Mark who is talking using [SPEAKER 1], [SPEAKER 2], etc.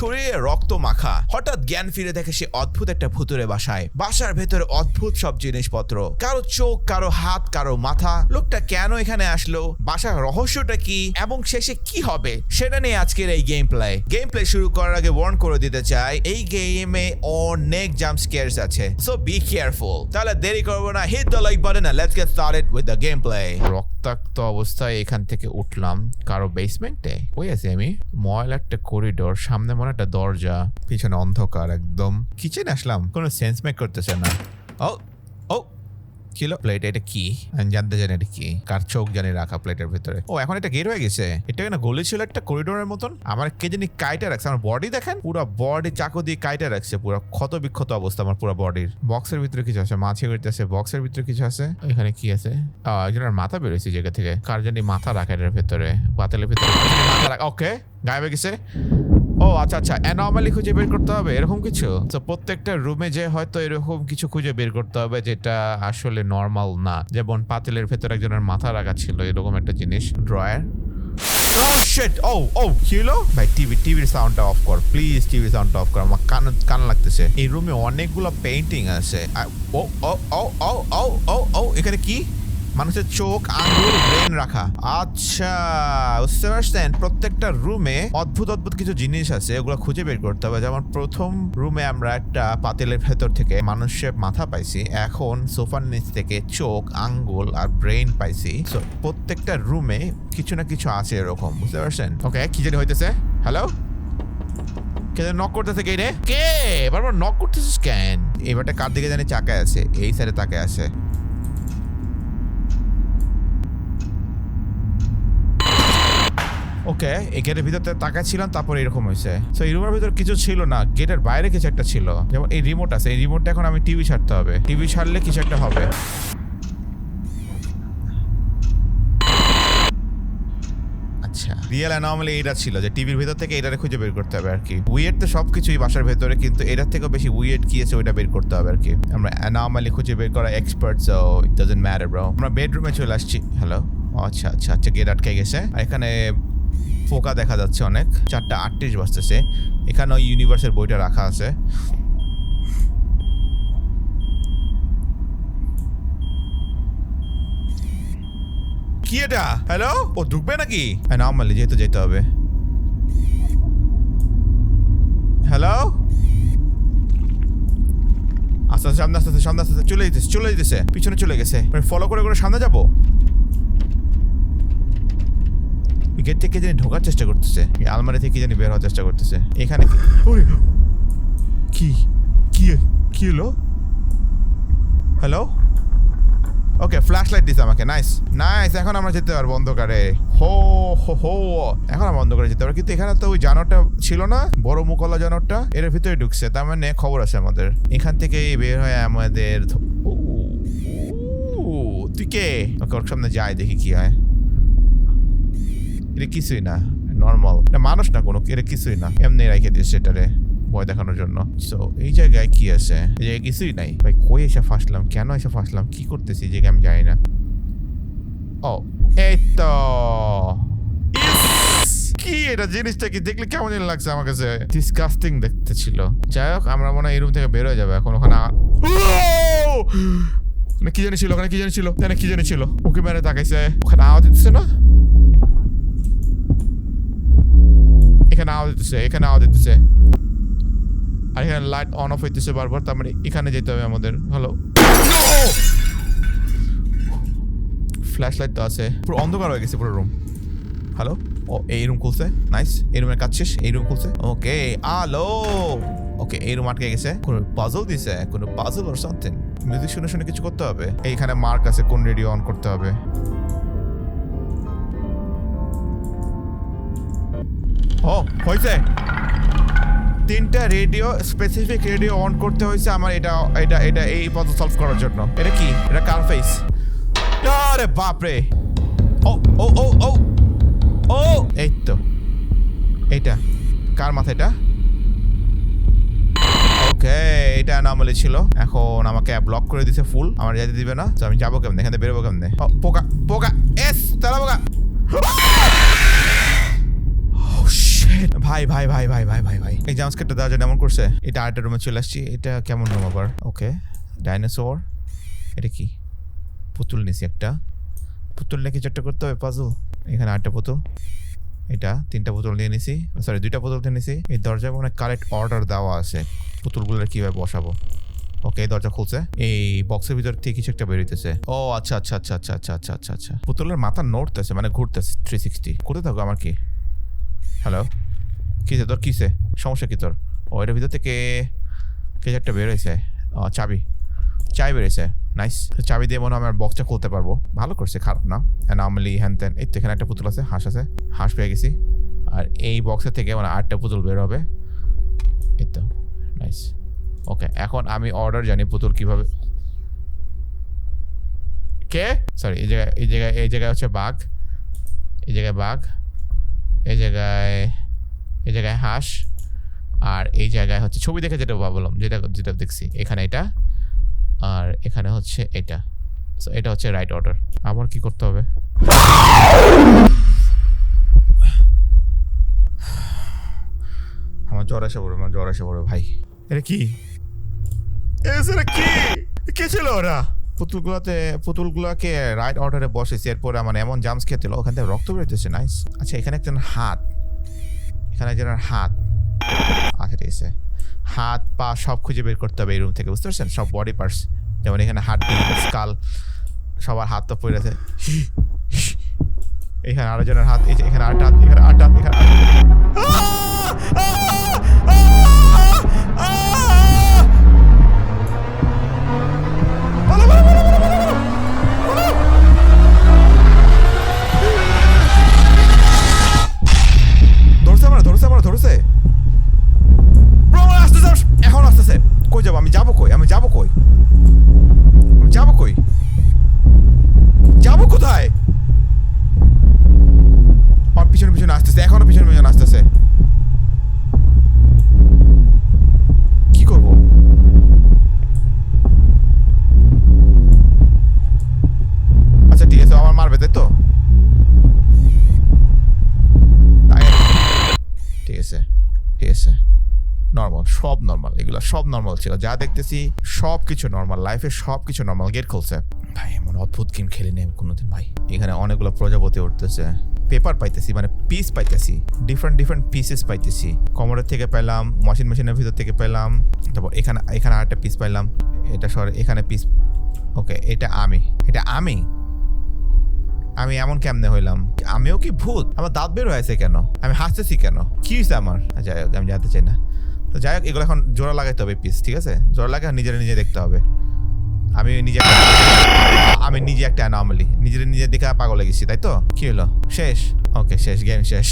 [SPEAKER 1] শরীরে রক্ত মাখা। হঠাৎ জ্ঞান ফিরে দেখে সে অদ্ভুত একটা ভুতুরে বাসার ভেতরে অদ্ভুত সব জিনিসপত্র, কারো চোখ, কারো হাত, কারো মাথা। লোকটা কেন এখানে আসলো, বাসার রহস্যটা কি এবং শেষে কি হবে সেটা নিয়ে আজকের এই গেম প্লে শুরু করার আগে ওয়ার্ন করে দিতে চাই, এই গেমে অনেক জাম্প স্কেয়ারস আছে, সো বি কেয়ারফুল। তাহলে দেরি করবো না, hit the like button and let's get started with the gameplay. রক্তাক্ত অবস্থায় এখান থেকে উঠলাম কারো বেসমেন্টে। ওই আছে আমি, ময়লা একটা করিডোর, সামনে মনে একটা দরজা, পিছনে অন্ধকার একদম। কিচেনে আসলাম, কোনো সেন্স মেক করতেছে না। ও ও ছিল প্লেট, এটা কি আমি জানতে জানি এটা কি, কার চোখ জানি রাখা প্লেটের ভিতরে। ও এখন এটা গেট হয়ে গেছে, এটা না গলি ছিল একটা করিডোরের মতন। আমার কে জানি কাইটা রাখছে, আমার বডি দেখেন পুরো বডি চাকু দিয়ে কাইটা রাখছে, পুরো ক্ষত বিক্ষত অবস্থা আমার পুরো বডির। বক্সের ভিতরে কিছু আছে, মাছি করতেছে, বক্সের ভিতরে কিছু আছে। এখানে কি আছে, একজনের মাথা বেরোয়েছে জায়গা থেকে, কার জানি মাথা রাখা এটার ভেতরে, পাতেলের ভিতরে মাথা রাখা। ওকে গায়েব হয়ে গেছে। ও আচ্ছা আচ্ছা, অ্যানমালি খুঁজে বের করতে হবে এরকম কিছু। তো প্রত্যেকটা রুমে যে হয়তো এরকম কিছু খুঁজে বের করতে হবে যেটা আসলে নর্মাল না। যেমন পাতিলের ভেতরে একজনের মাথা রাখা ছিল, এরকম একটা জিনিস। ড্রয়ার। Oh shit! Oh, কি হলো? ভাই টিভির সাউন্ডটা অফ কর প্লিজ, টিভির সাউন্ডটা অফ কর, আমার কান লাগতেছে। এই রুমে অনেকগুলো পেইন্টিং আছে। ও এখানে কি? মানুষের চোখ, আঙ্গুল, ব্রেন রাখা। আচ্ছা বুঝতে পারছেন, প্রত্যেকটা রুমে অদ্ভুত কিছু জিনিস আছে, ওগুলো খুঁজে বের করতে হবে। যেমন প্রথম রুমে আমরা একটা পাতিলের ভেতর থেকে মানুষের মাথা পাইছি, এখন সোফার নিচ থেকে চোখ, আঙ্গুল আর ব্রেন পাইছি। সো প্রত্যেকটা রুমে কিছু না কিছু আছে এরকম, বুঝতে পারছেন? ওকে, কি জানি হইতেছে। হ্যালো, কে নক করতেছে? কে রে? কে বারবার নক করতেছিস কেন? এবারটা কার দিকে জানি চাকায় আছে, এই সাইডে তাকায় আছে। ওকে, এই গেটের ভিতরে তাকাচ্ছিলাম, তারপর এরকম হয়েছে। সো এই রুমের ভিতর কিছু ছিল না, গেটের বাইরে কিছু একটা ছিল। যেমন এই রিমোট আছে, এই রিমোটটা এখন আমি টিভি ছাড়তে হবে, টিভি ছাড়লে কিছু একটা হবে। আচ্ছা, রিয়েল অ্যানমালি এটা ছিল যে টিভির ভিতর থেকে এটারে খুঁজে বের করতে হবে আর কি। উইয়ার্ড তো সবকিছুই বাসার ভেতরে, কিন্তু এটার থেকেও বেশি উইয়ার্ড কি আছে ওইটা বের করতে হবে আর কি। আমরা অ্যানমালি খুঁজে বের করা expert, so it doesn't matter bro. আমরা বেডরুমে চলে আসছি। হ্যালো, আচ্ছা আচ্ছা আচ্ছা, গেট আটকে গেছে। আর এখানে ফোকা দেখা যাচ্ছে অনেক, 4:38 বাজতেছে। এখানেও ইউনিভার্সের বইটা রাখা আছে। কি এটা? হ্যালো, ও ঢুকবে নাকি? নরমালি যেহেতু যেতে হবে। হ্যালো, আস্তে আস্তে সামনে, সামনে চলে যেতেছে, পিছনে চলে গেছে। ফলো করে সামনে যাবো। গেট থেকে জানি ঢোকার চেষ্টা করতেছে, আলমারি থেকে জানি বের হওয়ার চেষ্টা করতেছে। এখানে কি হলো? হ্যালো, ওকে, ফ্ল্যাশ লাইট দিছে আমাকে। নাইস, এখন আমরা যেতে পারবো অন্ধকারে। হো এখন আমরা অন্ধকারে যেতে পারবো। কিন্তু এখানে তো ওই জানোয়ারটা ছিল না, বড় মুখলা জানোয়ারটা, এর ভিতরে ঢুকছে, তার মানে খবর আছে আমাদের। এখান থেকে বের হয়ে আমাদের তুই কে? ওকে, ওর সামনে যাই, দেখি কি হয়। এটা কিছুই না, নর্মাল মানুষ না কোনো, এটা কিছুই না, এমনি রেখে দিয়েছে এটারে ভয় দেখানোর জন্য। সো এই জায়গায় কি আছে? এই জায়গায় কিছুই নাই। ভাই কই এসে ফাঁসলাম, কেন এসে ফাঁসলাম, কি করতেছি এই জায়গায় আমি জানি না। ও এই তো, কি এটা জিনিসটা কি দেখলে কেমন লাগছে আমার কাছে, ডিসকাস্টিং দেখতে ছিল। যাই হোক, আমরা মনে হয় এই রুম থেকে বের হয়ে যাবে এখন। ওখানে কি জানি ছিল, ওখানে কি জানি ছিল, ওকে মেরে তাকাইছে। ওখানে আওয়াজ দিচ্ছে না, এখানে আওয়াজ দিতেছে, আর এখানে লাইট অন অফ হইতেছে বারবার, তার মানে এখানে যেতে হবে আমাদের। হ্যালো, ফ্ল্যাশ লাইট তো আছে, পুরো অন্ধকার হয়ে গেছে পুরো রুম। হ্যালো, ও এই রুম খুলছে, নাইস। এই রুমের কাজ শেষ, এই রুম খুলছে। ওকে, আলো। ওকে, এই রুম আটকে গেছে, কোনো পাজল দিছে, কোনো পাজল অর সামথিং। মিউজিক শুনে কিছু করতে হবে। এইখানে মার্ক আছে, কোন রেডিও অন করতে হবে। ও হয়েছে, 3টা রেডিও, স্পেসিফিক রেডিও অন করতে হয়েছে আমার। এটা এই পাজল সলভ করার জন্য। এটা কি? এটা কার ফেস? আরে বাপরে, ও এই তো, এইটা কার মাথা? এটা ওকে, এটা নরমালি ছিল। এখন আমাকে ব্লক করে দিছে ফুল, আমার যেতে দিবে না। তো আমি যাবো কেমনে, এখানে বেরোবো কেমনে? পোকা এস তারা পোকা। ভাই ভাই ভাই ভাই ভাই ভাই ভাই ভাই এই জাম্পস্কেয়ারটা দেওয়া যেমন করছে। এটা আরেকটা রুমে চলে আসছি। এটা কেমন রুম আবার? ওকে, ডাইনোসর। এটা কি? পুতুল নিছি একটা। পুতুল নাকি চেষ্টা করতে হবে পাজল। এখানে আরেকটা পুতুল। এটা 3টা পুতুল নিয়ে নিছি, সরি 2টা পুতুল নিয়ে নিছি। এই দরজায় মনে কারেক্ট অর্ডার দেওয়া আছে পুতুলগুলোর কিভাবে বসাবো। ওকে, দরজা খুলছে। এই বক্সের ভিতর থেকে কিছু একটা বেরোইতেছে। ও আচ্ছা আচ্ছা আচ্ছা আচ্ছা আচ্ছা আচ্ছা আচ্ছা আচ্ছা পুতুলের মাথা নড়তেছে, মানে ঘুরতেছে 360। কোথায় থাকো আমার কি? হ্যালো, কিসে তোর? কিসে সমস্যা কি তোর? ও এটার ভিতর থেকে কিছু একটা বেরোইছে। চাবি বেরোইছে। নাইস। চাবি দিয়ে মনে হয় আমার বক্সটা খুলতে পারবো। ভালো করছে, খারাপ না। নর্মালি হ্যান ত্যান। এই তো এখানে একটা পুতুল আছে, হাঁস আছে। হাঁস পেয়ে গেছি। আর এই বক্সের থেকে মানে 8টা পুতুল বের হবে। এই তো নাইস। ওকে, এখন আমি অর্ডার জানি পুতুল কিভাবে। কে? সরি, এই জায়গায় হচ্ছে বাঘ। এই জায়গায় বাঘ। এই জায়গায় হাঁস। আর এই জায়গায় হচ্ছে ছবি দেখে যেটা বললাম, যেটা দেখছি এখানে এটা। আর এখানে হচ্ছে এটা। সো এটা হচ্ছে রাইট অর্ডার। আমার কি করতে হবে? আমার জ্বর এসে পড়বে ভাই। এটা কি? এটা কি? কে ছিল ওরা? পুতুলগুলোকে রাইট অর্ডারে বসেছে। এরপরে আমার এমন জাম্পস খেতে হলো, ওখান থেকে রক্ত বেরোতেছে। নাইস। আচ্ছা, এখানে একজনের হাত। আচ্ছা, ঠিক আছে। হাত পা সব খুঁজে বের করতে হবে এই রুম থেকে, বুঝতে পারছেন? সব বডি পার্টস, যেমন এখানে হাড্ডি, স্কাল, সবার হাত তো পড়ে আছে। এখানে আরেকজনের হাত, এখানে আটটা হাত, এখানে আটটা হাত, এখানে ধরছে। এখন আসতেছে। কই যাবো? আমি যাবো কোথায়? পিছনে আসতেছে, এখনো পিছনে আসতেছে। কি করবো? আচ্ছা ঠিক আছে, আমার মারবে তাই তো? ঠিক আছে, নর্মাল, সব নর্মাল। এগুলো সব নর্মাল ছিল, যা দেখতেছি সব কিছু নর্মাল। লাইফে সব কিছু নর্মাল। গেট খুলছে। ভাই এমন অদ্ভুত গেম খেলিনি আমি কোনোদিন ভাই। এখানে অনেকগুলো প্রজাপতি উঠতেছে। পেপার পাইতেছি, মানে পিস পাইতেছি, ডিফারেন্ট পিসেস পাইতেছি। কোমরের থেকে পেলাম, মেশিনের ভিতর থেকে পেলাম। তারপর এখানে আরেকটা পিস পাইলাম। এটা সরে, এখানে পিস। ওকে, এটা আমি এমন কেমনে হইলাম? আমিও কি ভূত? আমার দাঁত বের হয়েছে কেন? আমি হাসতেছি কেন? কি হয়েছে আমার? যাই হোক, আমি জানতে চাই না। তো যাই হোক, এগুলো এখন জোড়া লাগাইতে হবে পিস, ঠিক আছে? জোড়া লাগে নিজে দেখতে হবে। আমি নিজে একটা অ্যানোমালি, নিজে দেখে পাগল লেগেছি, তাই তো? কি হলো? শেষ? ওকে, শেষ, গেম শেষ।